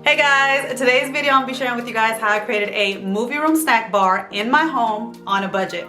Hey guys, today's video I'm going to be sharing with you guys how I created a movie room snack bar in my home on a budget.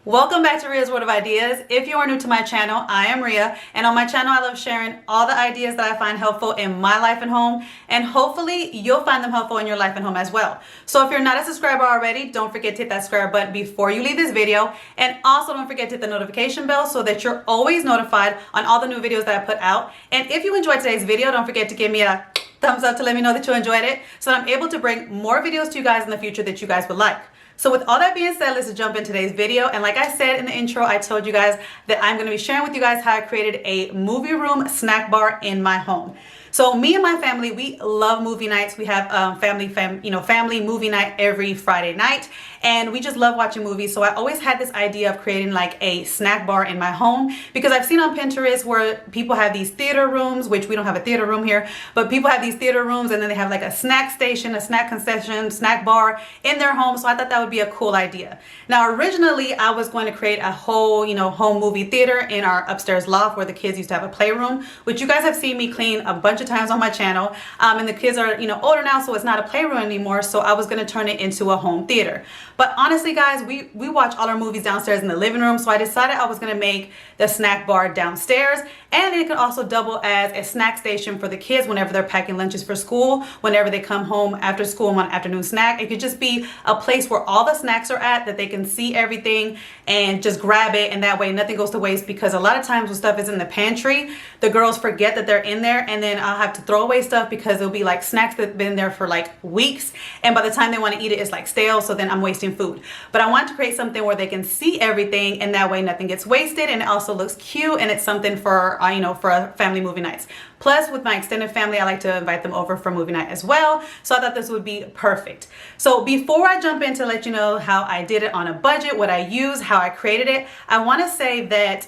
Welcome back to Ria's World of Ideas. If you are new to my channel, I am Ria, and on my channel I love sharing all the ideas that I find helpful in my life and home, and hopefully you'll find them helpful in your life and home as well. So if you're not a subscriber already, don't forget to hit that subscribe button before you leave this video, and also don't forget to hit the notification bell so that you're always notified on all the new videos that I put out. And if you enjoyed today's video, don't forget to give me a thumbs up to let me know that you enjoyed it so that I'm able to bring more videos to you guys in the future that you guys would like. So with all that being said, let's jump into today's video. And like I said in the intro, I told you guys that I'm going to be sharing with you guys how I created a movie room snack bar in my home. So me and my family, we love movie nights. We have family movie night every Friday night, and we just love watching movies. So I always had this idea of creating like a snack bar in my home, because I've seen on Pinterest where people have these theater rooms, which we don't have a theater room here, but people have these theater rooms and then they have like a snack station, a snack concession, snack bar in their home. So I thought that would be a cool idea. Now originally I was going to create a whole home movie theater in our upstairs loft where the kids used to have a playroom, which you guys have seen me clean a bunch of times on my channel, and the kids are older now, so it's not a playroom anymore. So I was going to turn it into a home theater. But honestly guys, we watch all our movies downstairs in the living room, so I decided I was going to make the snack bar downstairs, and it could also double as a snack station for the kids whenever they're packing lunches for school, whenever they come home after school and want an afternoon snack. It could just be a place where all the snacks are at, that they can see everything and just grab it, and that way nothing goes to waste, because a lot of times when stuff is in the pantry, the girls forget that they're in there, and then I'll have to throw away stuff because it'll be like snacks that have been there for like weeks, and by the time they want to eat it, it's like stale, so then I'm wasting food. But I want to create something where they can see everything, and that way nothing gets wasted, and it also looks cute, and it's something for for a family movie nights. Plus with my extended family, I like to invite them over for movie night as well, so I thought this would be perfect. So before I jump in to let you know how I did it on a budget, what I used, how I created it, I want to say that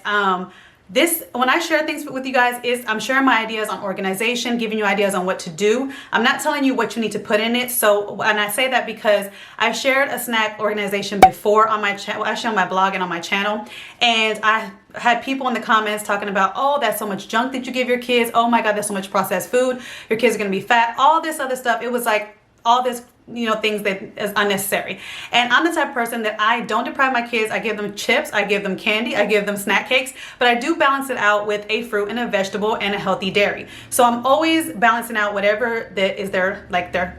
when I share things with you guys, I'm sharing my ideas on organization, giving you ideas on what to do. I'm not telling you what you need to put in it. So, and I say that because I've shared a snack organization before on my channel, actually on my blog and on my channel, and I had people in the comments talking about, oh, that's so much junk that you give your kids. Oh my God, there's so much processed food. Your kids are gonna be fat. All this other stuff. It was like all this things that is unnecessary. And I'm the type of person that I don't deprive my kids. I give them chips, I give them candy, I give them snack cakes, but I do balance it out with a fruit and a vegetable and a healthy dairy. So I'm always balancing out whatever that is their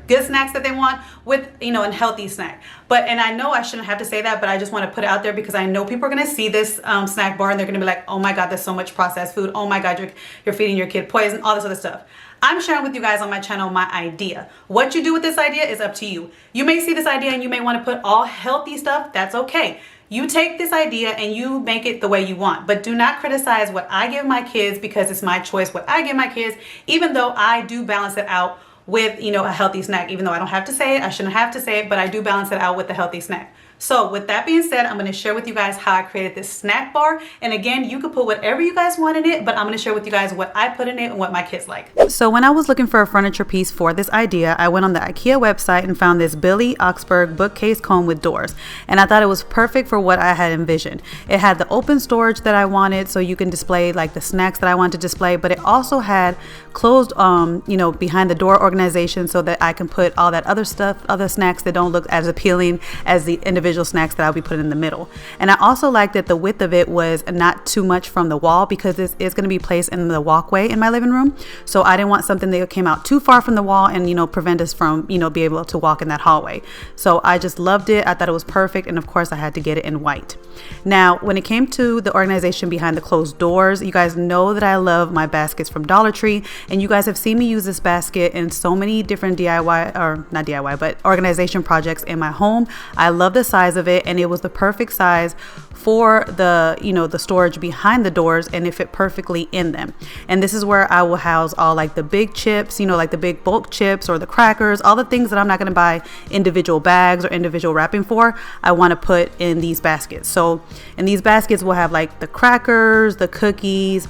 good snacks that they want with a healthy snack. And I know I shouldn't have to say that, but I just want to put it out there because I know people are going to see this snack bar and they're going to be like, oh my God, there's so much processed food. Oh my God, you're feeding your kid poison, all this other stuff. I'm sharing with you guys on my channel my idea. What you do with this idea is up to you. You may see this idea and you may want to put all healthy stuff. That's okay. You take this idea and you make it the way you want, but do not criticize what I give my kids, because it's my choice what I give my kids, even though I do balance it out with a healthy snack. Even though I don't have to say it, I shouldn't have to say it, but I do balance it out with the healthy snack. So with that being said, I'm going to share with you guys how I created this snack bar. And again, you could put whatever you guys want in it, but I'm going to share with you guys what I put in it and what my kids like. So when I was looking for a furniture piece for this idea, I went on the IKEA website and found this Billy Oxburg bookcase comb with doors. And I thought it was perfect for what I had envisioned. It had the open storage that I wanted, so you can display like the snacks that I wanted to display, but it also had closed, behind the door organization, so that I can put all that other stuff, other snacks that don't look as appealing as the individual snacks that I'll be putting in the middle. And I also like that the width of it was not too much from the wall, because this is going to be placed in the walkway in my living room. So I didn't want something that came out too far from the wall and prevent us from be able to walk in that hallway. So I just loved it. I thought it was perfect, and of course I had to get it in white. Now when it came to the organization behind the closed doors, you guys know that I love my baskets from Dollar Tree, and you guys have seen me use this basket in so many different DIY, or not DIY, but organization projects in my home. I love the size of it, and it was the perfect size for the the storage behind the doors, and it fit perfectly in them. And this is where I will house all like the big chips, like the big bulk chips or the crackers, all the things that I'm not going to buy individual bags or individual wrapping for. I want to put in these baskets. So in these baskets we'll have like the crackers, the cookies,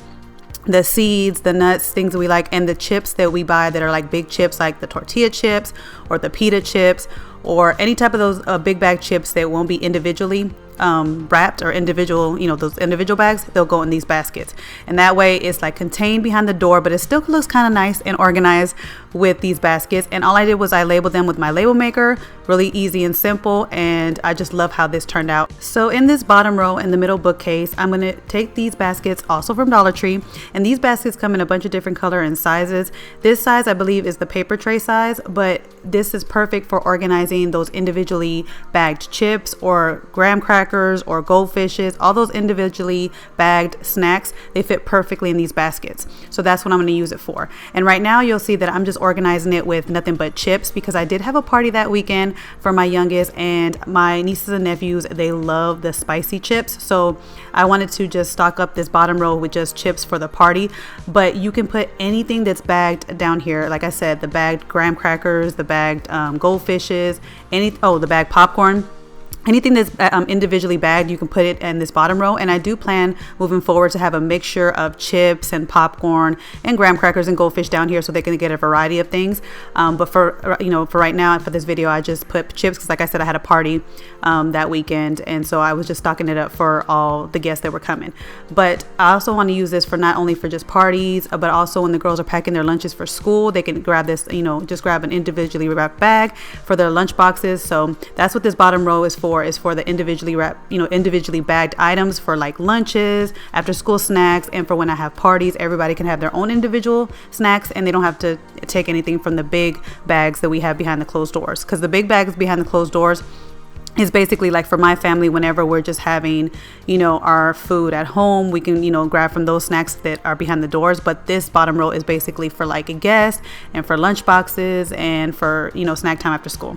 the seeds, the nuts, things that we like, and the chips that we buy that are like big chips, like the tortilla chips or the pita chips, or any type of those big bag chips that won't be individually wrapped or individual, those individual bags, they'll go in these baskets. And that way it's like contained behind the door, but it still looks kind of nice and organized with these baskets. And all I did was I labeled them with my label maker, really easy and simple. And I just love how this turned out. So in this bottom row in the middle bookcase, I'm going to take these baskets also from Dollar Tree. And these baskets come in a bunch of different color and sizes. This size, I believe, is the paper tray size, but this is perfect for organizing those individually bagged chips or graham crackers or goldfishes, all those individually bagged snacks. They fit perfectly in these baskets. So that's what I'm going to use it for. And right now you'll see that I'm just organizing it with nothing but chips, because I did have a party that weekend for my youngest, and my nieces and nephews, they love the spicy chips. So I wanted to just stock up this bottom row with just chips for the party. But you can put anything that's bagged down here. Like I said, the bagged graham crackers, the bagged goldfishes, the bagged popcorn. Anything that's individually bagged, you can put it in this bottom row. And I do plan moving forward to have a mixture of chips and popcorn and graham crackers and goldfish down here, so they can get a variety of things. But for right now, for this video, I just put chips because, like I said, I had a party that weekend, and so I was just stocking it up for all the guests that were coming. But I also want to use this for not only for just parties, but also when the girls are packing their lunches for school, they can grab this, just grab an individually wrapped bag for their lunch boxes. So that's what this bottom row is for the individually wrapped, individually bagged items for like lunches, after school snacks, and for when I have parties. Everybody can have their own individual snacks, and they don't have to take anything from the big bags that we have behind the closed doors, because the big bags behind the closed doors is basically like for my family, whenever we're just having, our food at home, we can, grab from those snacks that are behind the doors. But this bottom row is basically for like a guest and for lunch boxes and for, snack time after school.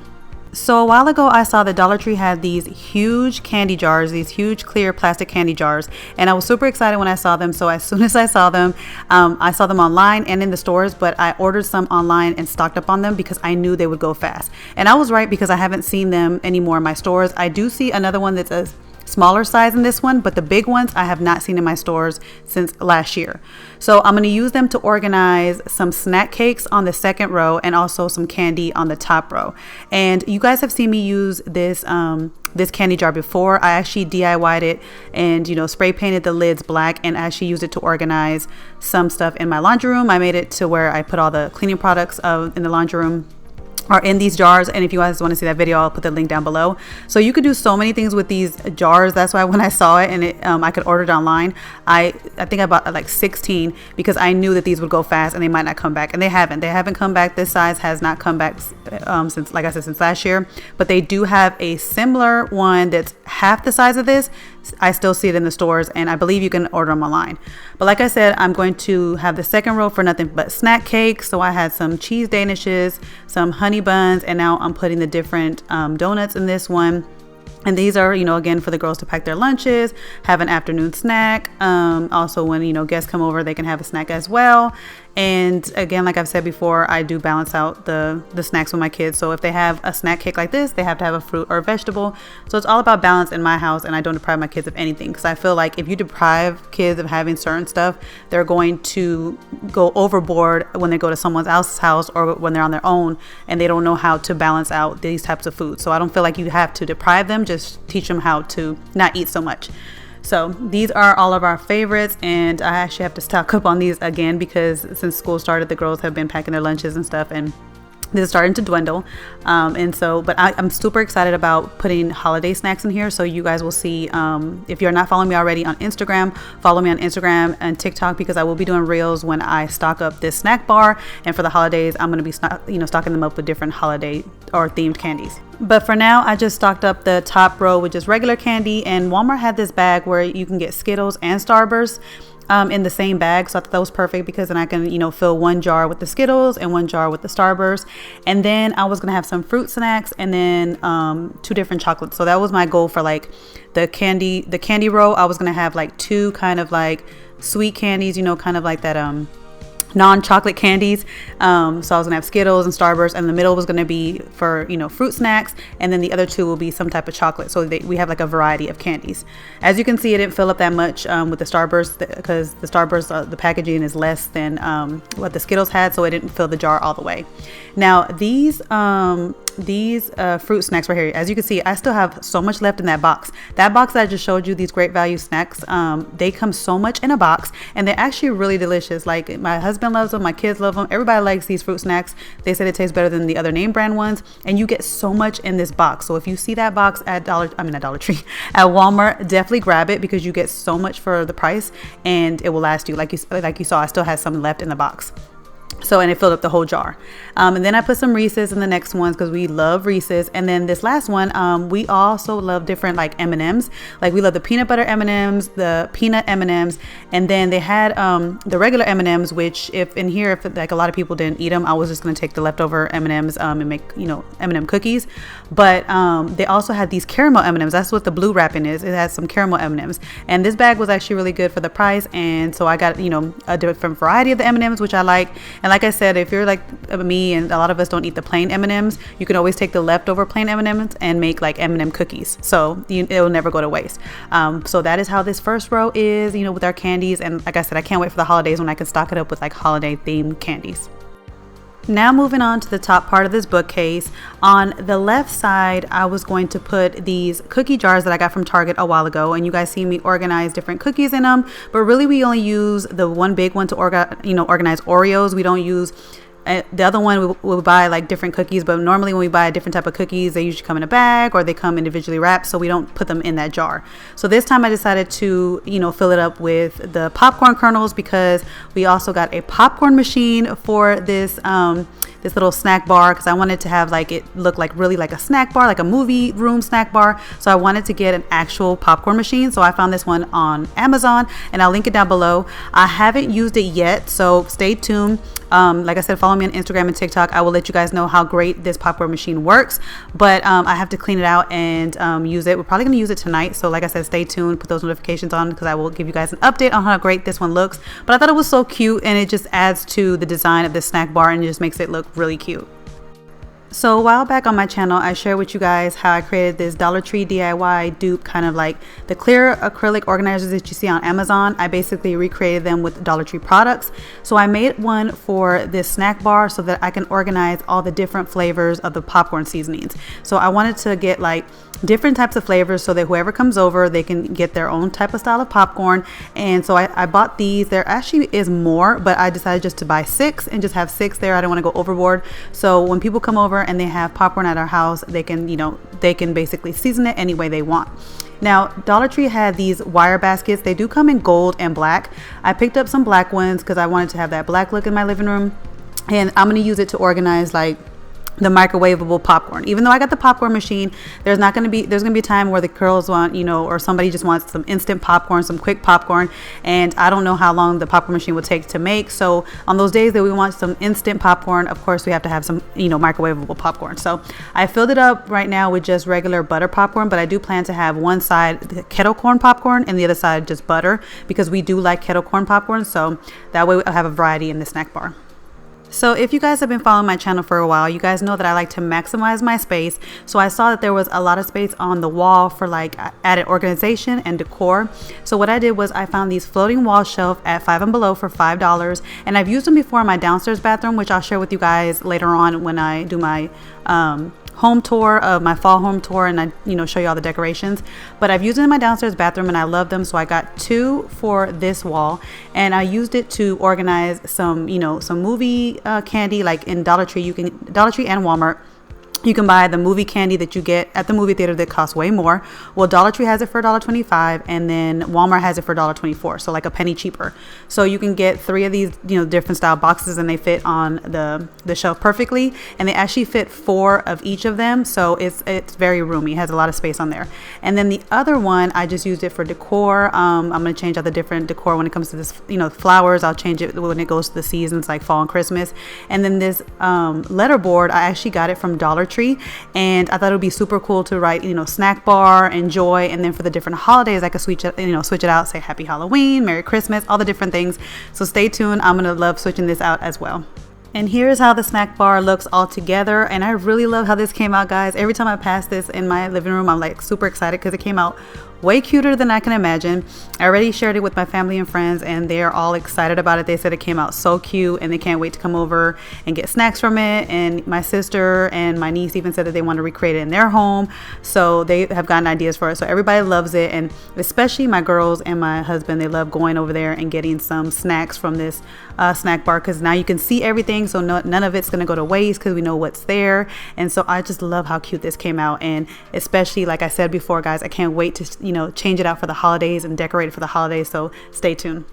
So a while ago, I saw that Dollar Tree had these huge candy jars, these huge clear plastic candy jars, and I was super excited when I saw them. So as soon as I saw them online and in the stores, but I ordered some online and stocked up on them because I knew they would go fast. And I was right, because I haven't seen them anymore in my stores. I do see another one that's a smaller size than this one, but the big ones I have not seen in my stores since last year. So I'm going to use them to organize some snack cakes on the second row and also some candy on the top row. And you guys have seen me use this this candy jar before. I actually DIY'd it and spray painted the lids black, and actually used it to organize some stuff in my laundry room. I made it to where I put all the cleaning products in the laundry room are in these jars. And if you guys want to see that video, I'll put the link down below. So you could do so many things with these jars. That's why when I saw it and I could order it online, I think I bought like 16 because I knew that these would go fast and they might not come back. And they haven't come back. This size has not come back since, like I said, since last year. But they do have a similar one that's half the size of this. I still see it in the stores, and I believe you can order them online. But like I said, I'm going to have the second row for nothing but snack cakes. So I had some cheese danishes, some honey buns, and now I'm putting the different donuts in this one. And these are, again, for the girls to pack their lunches, have an afternoon snack. Also, when, guests come over, they can have a snack as well. And again, like I've said before, I do balance out the snacks with my kids. So if they have a snack cake like this, they have to have a fruit or a vegetable. So it's all about balance in my house, and I don't deprive my kids of anything, because I feel like if you deprive kids of having certain stuff, they're going to go overboard when they go to someone else's house or when they're on their own and they don't know how to balance out these types of foods. So I don't feel like you have to deprive them, just teach them how to not eat so much. So these are all of our favorites, and I actually have to stock up on these again because since school started, the girls have been packing their lunches and stuff, and this is starting to dwindle. But I'm super excited about putting holiday snacks in here. So you guys will see, if you're not following me already on Instagram, follow me on Instagram and TikTok, because I will be doing reels when I stock up this snack bar. And for the holidays, I'm going to be stocking them up with different holiday or themed candies. But for now, I just stocked up the top row with just regular candy, and Walmart had this bag where you can get Skittles and Starburst in the same bag. So I thought that was perfect, because then I can, fill one jar with the Skittles and one jar with the Starburst. And then I was going to have some fruit snacks and then 2 different chocolates. So that was my goal for like the candy row. I was going to have like 2 kind of like sweet candies, kind of like that non-chocolate candies. So I was gonna have Skittles and Starburst, and the middle was gonna be for fruit snacks, and then the other 2 will be some type of chocolate. So we have like a variety of candies. As you can see, it didn't fill up that much with the Starburst, because the Starburst the packaging is less than what the Skittles had, so it didn't fill the jar all the way. Now these these fruit snacks right here. As you can see, I still have so much left in that box. That box that I just showed you, these great value snacks, they come so much in a box, and they're actually really delicious. Like, my husband loves them, my kids love them, everybody likes these fruit snacks. They said it tastes better than the other name brand ones, and you get so much in this box. So if you see that box at Dollar Tree, at Walmart, definitely grab it, because you get so much for the price, and it will last you. Like you saw, I still had some left in the box. So, and it filled up the whole jar. And then I put some Reese's in the next ones, because we love Reese's. And then this last one, we also love different like M&Ms. Like, we love the peanut butter M&Ms, the peanut M&Ms, and then they had the regular M&Ms, which if like a lot of people didn't eat them, I was just gonna take the leftover M&Ms and make, you know, M&M cookies. But they also had these caramel M&Ms. That's what the blue wrapping is. It has some caramel M&Ms, and this bag was actually really good for the price. And so I got, you know, a different variety of the M&Ms, which I like. And like I said, if you're like me and a lot of us don't eat the plain M&Ms, you can always take the leftover plain M&Ms and make like M&M cookies. So it'll never go to waste. So that is how this first row is, you know, with our candies. And like I said, I can't wait for the holidays when I can stock it up with like holiday themed candies. Now moving on to the top part of this bookcase. On the left side, I was going to put these cookie jars that I got from Target a while ago, and you guys see me organize different cookies in them, but really we only use the one big one to organize Oreos. We don't use the other one. We'll buy like different cookies, but normally when we buy a different type of cookies, they usually come in a bag or they come individually wrapped, so we don't put them in that jar. So this time I decided to, you know, fill it up with the popcorn kernels, because we also got a popcorn machine for this this little snack bar, because I wanted to have like it look like really like a snack bar, like a movie room snack bar. So I wanted to get an actual popcorn machine. So I found this one on Amazon, and I'll link it down below. I haven't used it yet, so stay tuned. Like I said, follow me on Instagram and TikTok. I will let you guys know how great this popcorn machine works, but I have to clean it out and use it. We're probably gonna use it tonight, so like I said, stay tuned, put those notifications on, because I will give you guys an update on how great this one looks. But I thought it was so cute, and it just adds to the design of this snack bar and just makes it look really cute. So a while back on my channel, I shared with you guys how I created this Dollar Tree DIY dupe, kind of like the clear acrylic organizers that you see on Amazon. I basically recreated them with Dollar Tree products. So I made one for this snack bar so that I can organize all the different flavors of the popcorn seasonings. So I wanted to get like different types of flavors so that whoever comes over, they can get their own type of style of popcorn. And so I bought these. There actually is more, but I decided just to buy 6 and just have 6 there. I don't want to go overboard. So when people come over and they have popcorn at our house, they can, you know, they can basically season it any way they want. Now, Dollar Tree had these wire baskets. They do come in gold and black. I picked up some black ones because I wanted to have that black look in my living room. And I'm going to use it to organize like the microwavable popcorn. Even though I got the popcorn machine, there's gonna be a time where the girls want, you know, or somebody just wants some instant popcorn, some quick popcorn, and I don't know how long the popcorn machine will take to make. So on those days that we want some instant popcorn, of course we have to have some, you know, microwavable popcorn. So I filled it up right now with just regular butter popcorn, but I do plan to have one side kettle corn popcorn and the other side just butter, because we do like kettle corn popcorn. So that way I'll have a variety in the snack bar. So if you guys have been following my channel for a while, you guys know that I like to maximize my space. So I saw that there was a lot of space on the wall for like added organization and decor. So what I did was I found these floating wall shelf at Five and Below for $5. And I've used them before in my downstairs bathroom, which I'll share with you guys later on when I do my home tour of my fall home tour, and I, you know, show you all the decorations. But I've used it in my downstairs bathroom and I love them. So I got 2 for this wall, and I used it to organize some, you know, some movie candy. Like in Dollar Tree and Walmart, you can buy the movie candy that you get at the movie theater that costs way more. Well, Dollar Tree has it for $1.25, and then Walmart has it for $1.24, so like a penny cheaper. So you can get 3 of these, you know, different style boxes, and they fit on the shelf perfectly, and they actually fit 4 of each of them, so it's very roomy. It has a lot of space on there. And then the other one, I just used it for decor. I'm gonna change out the different decor when it comes to this, you know, flowers. I'll change it when it goes to the seasons like fall and Christmas. And then this letterboard, I actually got it from Dollar Tree, and I thought it would be super cool to write, you know, snack bar, enjoy, and then for the different holidays I could switch it out, say Happy Halloween, Merry Christmas, all the different things. So stay tuned. I'm gonna love switching this out as well. And here's how the snack bar looks all together, and I really love how this came out, guys. Every time I pass this in my living room, I'm like super excited because it came out way cuter than I can imagine. I already shared it with my family and friends, and they're all excited about it. They said it came out so cute, and they can't wait to come over and get snacks from it. And my sister and my niece even said that they want to recreate it in their home, so they have gotten ideas for it. So everybody loves it, and especially my girls and my husband, they love going over there and getting some snacks from this snack bar, because now you can see everything, so none of it's going to go to waste because we know what's there. And so I just love how cute this came out, and especially like I said before, guys, I can't wait to change it out for the holidays and decorate it for the holidays, so stay tuned.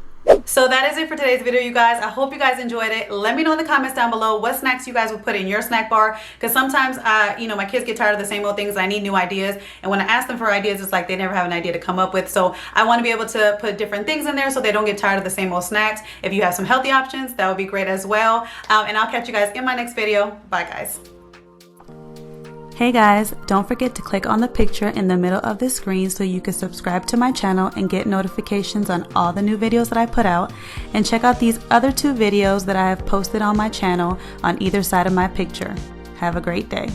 So that is it for today's video, you guys. I hope you guys enjoyed it. Let me know in the comments down below what snacks you guys would put in your snack bar, because sometimes my kids get tired of the same old things. I need new ideas, and when I ask them for ideas, it's like they never have an idea to come up with. So I want to be able to put different things in there so they don't get tired of the same old snacks. If you have some healthy options, that would be great as well. And I'll catch you guys in my next video. Bye, guys. Hey guys, don't forget to click on the picture in the middle of the screen so you can subscribe to my channel and get notifications on all the new videos that I put out. And check out these other 2 videos that I have posted on my channel on either side of my picture. Have a great day.